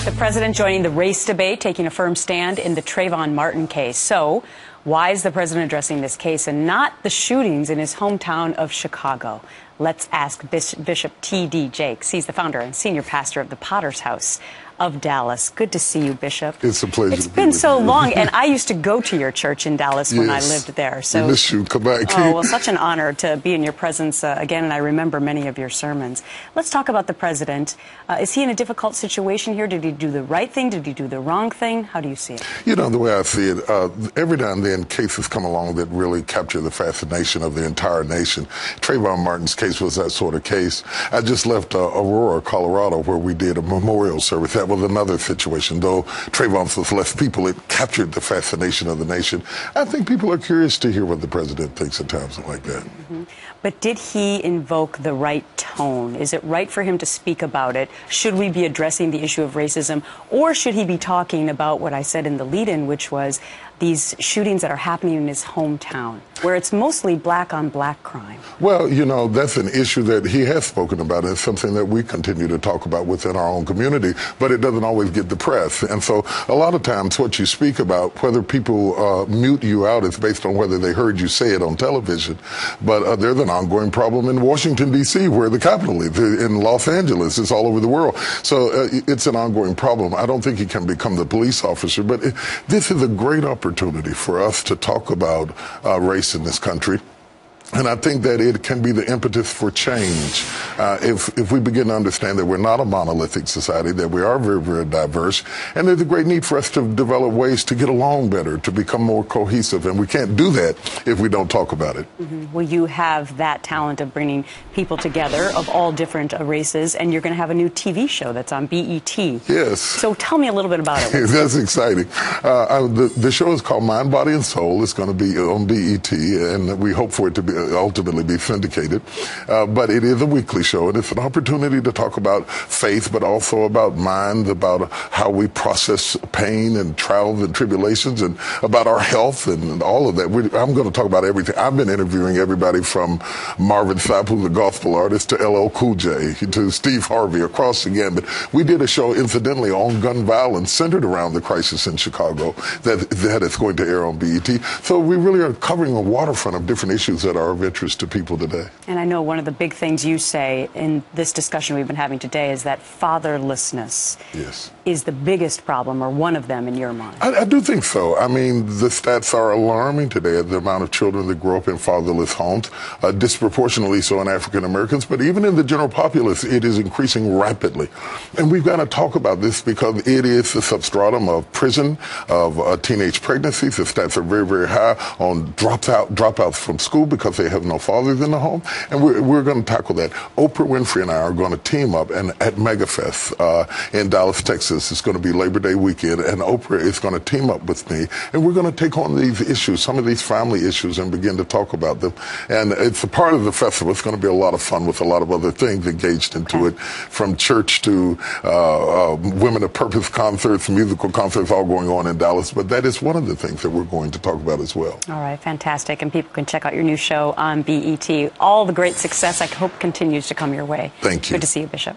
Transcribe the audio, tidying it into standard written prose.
The president joining the race debate, taking a firm stand in the Trayvon Martin case. So, why is the president addressing this case and not the shootings in his hometown of Chicago? Let's ask Bishop T.D. Jakes. He's the founder and senior pastor of the Potter's House of Dallas. Good to see you, Bishop. It's a pleasure. It's been so long, and I used to go to your church in Dallas when I lived there. So we miss you. Come back. Oh, well, such an honor to be in your presence again, and I remember many of your sermons. Let's talk about the president. Is he in a difficult situation here? Did he do the right thing? Did he do the wrong thing? How do you see it? You know, the way I see it, every now and then cases come along that really capture the fascination of the entire nation. Trayvon Martin's case was that sort of case. I just left Aurora, Colorado, where we did a memorial service. That was another situation. Though Trayvon's was less people, it captured the fascination of the nation. I think people are curious to hear what the president thinks at times like that. Mm-hmm. But did he invoke the right tone? Is it right for him to speak about it? Should we be addressing the issue of racism? Or should he be talking about what I said in the lead-in, which was these shootings that are happening in his hometown, where it's mostly black-on-black crime? Well, you know, that's an issue that he has spoken about. It's something that we continue to talk about within our own community, but it doesn't always get the press. And so a lot of times what you speak about, whether people mute you out, is based on whether they heard you say it on television. But there's an ongoing problem in Washington, D.C., where the capital is, in Los Angeles. It's all over the world. So it's an ongoing problem. I don't think he can become the police officer, but this is a great opportunity for us to talk about race in this country. And I think that it can be the impetus for change if we begin to understand that we're not a monolithic society, that we are very, very diverse, and there's a great need for us to develop ways to get along better, to become more cohesive. And we can't do that if we don't talk about it. Mm-hmm. Well, you have that talent of bringing people together of all different races, and you're going to have a new TV show that's on BET. Yes. So tell me a little bit about it. That's exciting. The show is called Mind, Body, and Soul. It's going to be on BET, and we hope for it to be ultimately be syndicated. But it is a weekly show, and it's an opportunity to talk about faith, but also about mind, about how we process pain and trials and tribulations, and about our health and all of that. I'm going to talk about everything. I've been interviewing everybody from Marvin Sapp, who's a gospel artist, to LL Cool J, to Steve Harvey, across the gamut. We did a show, incidentally, on gun violence centered around the crisis in Chicago that is going to air on BET. So we really are covering a waterfront of different issues that are of interest to people today. And I know one of the big things you say in this discussion we've been having today is that fatherlessness is the biggest problem, or one of them in your mind. I do think so. I mean, the stats are alarming today, the amount of children that grow up in fatherless homes, disproportionately so in African Americans, but even in the general populace, it is increasing rapidly. And we've got to talk about this because it is the substratum of prison, of teenage pregnancies. The stats are very, very high on dropouts from school because they have no fathers in the home. And we're going to tackle that. Oprah Winfrey and I are going to team up, and at MegaFest in Dallas, Texas. It's going to be Labor Day weekend, and Oprah is going to team up with me, and we're going to take on these issues, some of these family issues, and begin to talk about them. And it's a part of the festival. It's going to be a lot of fun with a lot of other things engaged into it, from church to Women of Purpose concerts, musical concerts, all going on in Dallas. But that is one of the things that we're going to talk about as well. All right, fantastic. And people can check out your new show on BET. All the great success I hope continues to come your way. Thank you. Good to see you, Bishop.